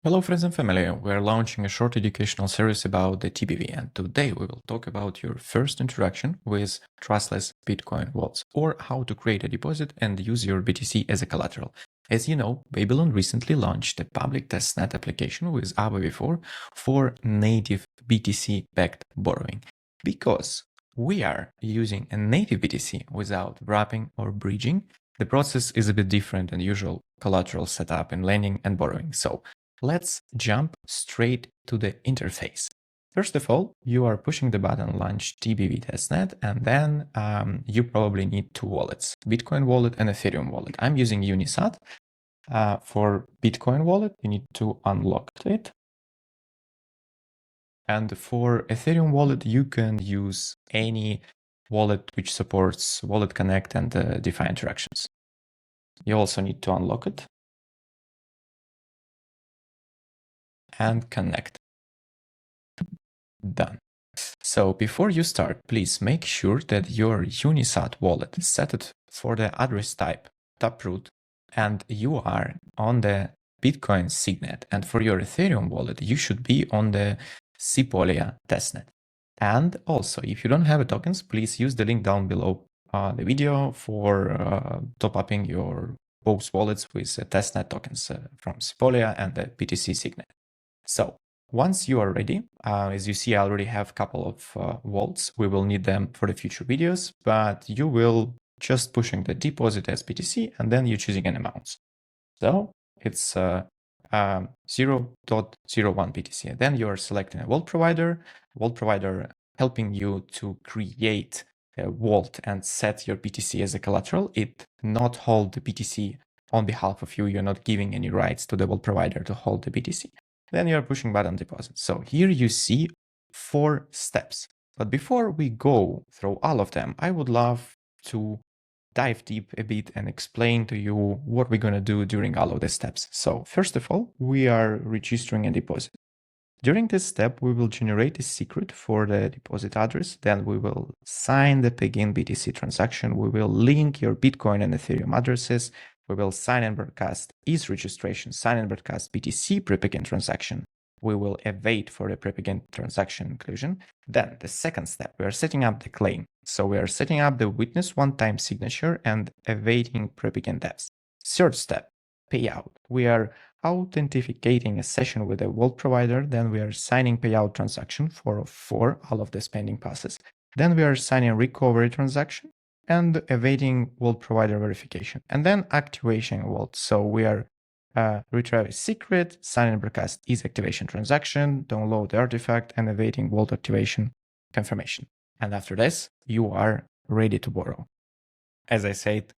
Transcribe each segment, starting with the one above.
Hello friends and family, we're launching a short educational series about the TBV, and today we will talk about your first interaction with Trustless Bitcoin Vaults, or how to create a deposit and use your BTC as a collateral. As you know, Babylon recently launched a public testnet application with Aave for native BTC-backed borrowing. Because we are using a native BTC without wrapping or bridging, the process is a bit different than usual collateral setup in lending and borrowing. So let's jump straight to the interface. First of all, you are pushing the button launch TBV testnet, and then you probably need two wallets, Bitcoin wallet and Ethereum wallet. I'm using Unisat. For Bitcoin wallet, you need to unlock it. And for Ethereum wallet, you can use any wallet which supports Wallet Connect and DeFi interactions. You also need to unlock it and connect. Done. So before you start, please make sure that your Unisat wallet is set for the address type Taproot and you are on the Bitcoin signet. And for your Ethereum wallet, you should be on the Sepolia testnet. And also, if you don't have tokens, please use the link down below the video for top-upping your both wallets with testnet tokens from Sepolia and the BTC signet. So once you are ready, as you see, I already have a couple of vaults. We will need them for the future videos, but you will just pushing the deposit as BTC and then you're choosing an amount. So it's 0.01 BTC. Then you're selecting a vault provider helping you to create a vault and set your BTC as a collateral. It not hold the BTC on behalf of you. You're not giving any rights to the vault provider to hold the BTC. Then you're pushing button deposit. So here you see 4 steps. But before we go through all of them, I would love to dive deep a bit and explain to you what we're going to do during all of the steps. So first of all, we are registering a deposit. During this step, we will generate a secret for the deposit address. Then we will sign the Degen BTC transaction. We will link your Bitcoin and Ethereum addresses. We will sign and broadcast ETH registration, sign and broadcast BTC pre-Degen transaction. We will await for the pre-Degen transaction inclusion. Then the second step, we are setting up the claim. So we are setting up the witness one-time signature and awaiting pre-Degen dApps. Third step, payout. We are authenticating a session with a vault provider. Then we are signing payout transaction for all of the spending passes. Then we are signing recovery transaction and awaiting vault provider verification, and then activation vault. So we are retrieve secret, sign and broadcast ETH activation transaction, download the artifact, and awaiting vault activation confirmation. And after this, you are ready to borrow. As I said,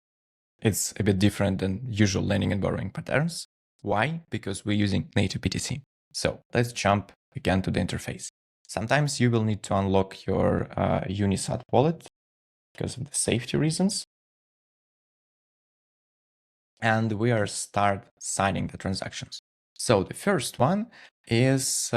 it's a bit different than usual lending and borrowing patterns. Why? Because we're using native BTC. So let's jump again to the interface. Sometimes you will need to unlock your Unisat wallet because of the safety reasons. And we are start signing the transactions. So the first one is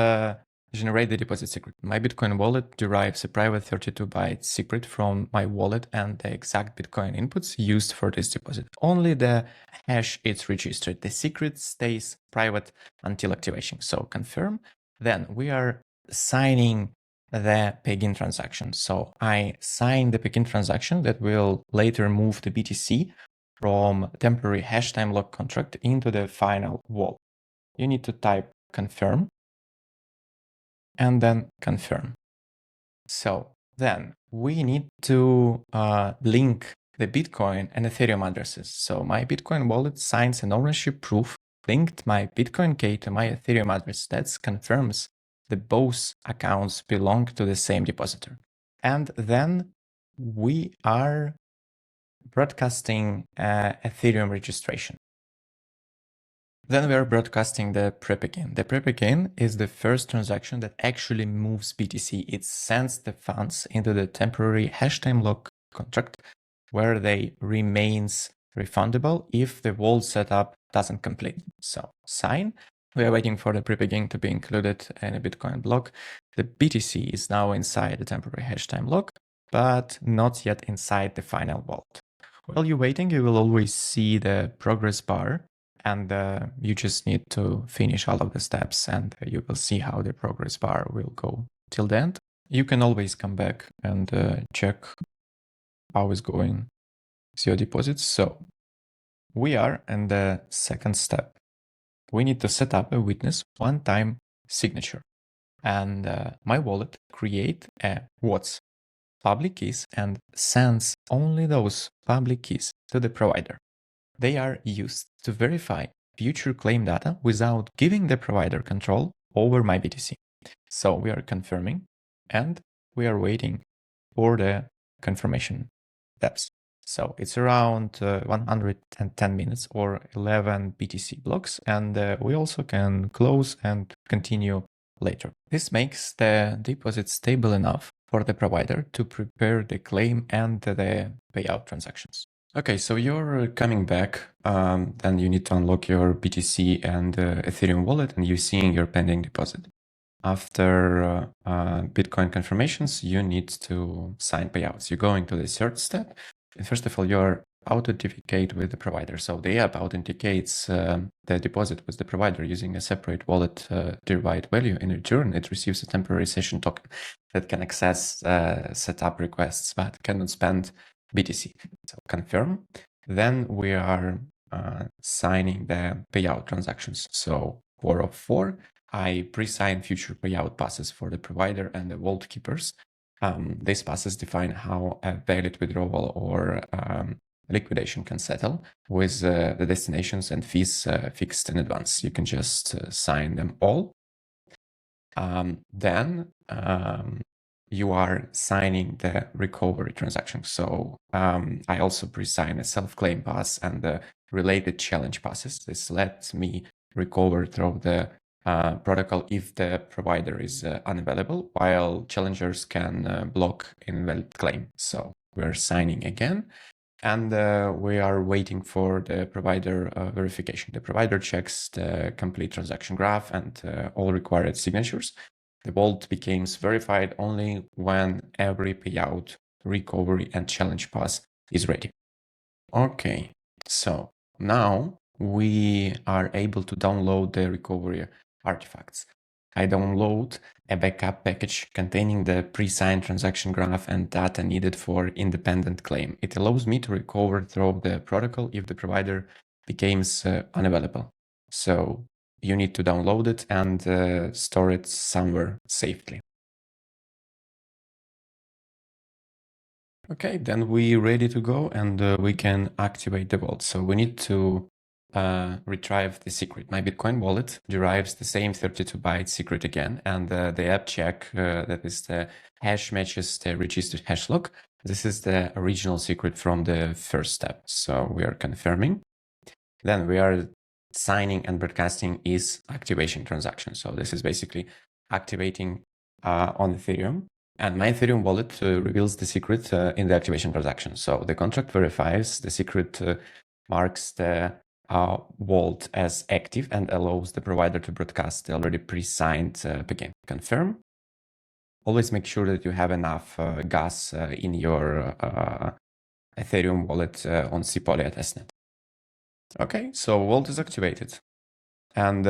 generate the deposit secret. My Bitcoin wallet derives a private 32-byte secret from my wallet and the exact Bitcoin inputs used for this deposit. Only the hash is registered. The secret stays private until activation. So confirm. Then we are signing the Degen transaction. So I sign the Degen transaction that will later move the BTC from temporary hash time lock contract into the final vault. You need to type confirm and then confirm. So then we need to link the Bitcoin and Ethereum addresses. So my Bitcoin wallet signs an ownership proof, linked my Bitcoin key to my Ethereum address. That confirms that both accounts belong to the same depositor. And then we are broadcasting Ethereum registration. Then we are broadcasting the pre-Degen. The pre-Degen is the first transaction that actually moves BTC. It sends the funds into the temporary hash time lock contract where they remains refundable if the vault setup doesn't complete. So sign. We are waiting for the pre-Degen to be included in a Bitcoin block. The BTC is now inside the temporary hash time lock, but not yet inside the final vault. While you're waiting, you will always see the progress bar And you just need to finish all of the steps, and you will see how the progress bar will go till the end. You can always come back and check how is going with your deposits. So we are in the second step. We need to set up a witness one-time signature. And my wallet create a WATS public keys and sends only those public keys to the provider. They are used to verify future claim data without giving the provider control over my BTC. So we are confirming and we are waiting for the confirmation steps. So it's around 110 minutes or 11 BTC blocks, and we also can close and continue later. This makes the deposit stable enough for the provider to prepare the claim and the payout transactions. Okay, so you're coming back, then you need to unlock your BTC and Ethereum wallet, and you're seeing your pending deposit. After Bitcoin confirmations, you need to sign payouts. You go into the third step. And first of all, you're authenticate with the provider. So the app authenticates the deposit with the provider using a separate wallet derived value. In return, it receives a temporary session token that can access setup requests but cannot spend BTC. So confirm. Then we are signing the payout transactions. So 4 of 4. I pre-sign future payout passes for the provider and the vault keepers. These passes define how a valid withdrawal or liquidation can settle with the destinations and fees fixed in advance. You can just sign them all. Then you are signing the recovery transaction. So I also pre-sign a self-claim pass and the related challenge passes. This lets me recover through the protocol if the provider is unavailable, while challengers can block invalid claim. So we're signing again, and we are waiting for the provider verification. The provider checks the complete transaction graph and all required signatures. The vault becomes verified only when every payout, recovery, and challenge pass is ready. Okay, so now we are able to download the recovery artifacts. I download a backup package containing the pre-signed transaction graph and data needed for independent claim. It allows me to recover through the protocol if the provider becomes unavailable. So you need to download it and store it somewhere safely. Okay, then we're ready to go and we can activate the vault. So we need to retrieve the secret. My Bitcoin wallet derives the same 32-byte secret again, and the app check that is the hash matches the registered hash lock. This is the original secret from the first step. So we are confirming. Then we are signing and broadcasting is activation transaction. So this is basically activating on Ethereum. And my Ethereum wallet reveals the secret in the activation transaction. So the contract verifies the secret, marks the vault as active and allows the provider to broadcast the already pre-signed token. Confirm. Always make sure that you have enough gas in your Ethereum wallet on Sepolia testnet. Okay, so vault is activated. And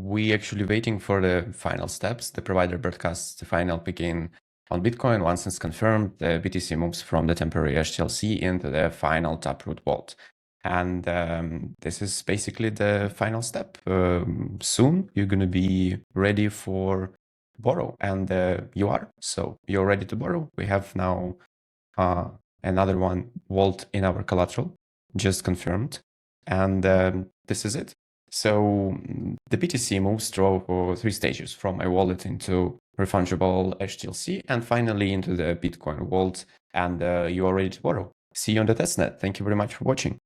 we actually waiting for the final steps. The provider broadcasts the final begin on Bitcoin. Once it's confirmed, the BTC moves from the temporary HTLC into the final Taproot vault. And this is basically the final step. Soon you're going to be ready for borrow, and you are. So you're ready to borrow. We have now another one vault in our collateral, just confirmed. And this is it. So the BTC moves through 3 stages, from my wallet into refundable HTLC and finally into the Bitcoin vault, and you are ready to borrow. See you on the testnet. Thank you very much for watching.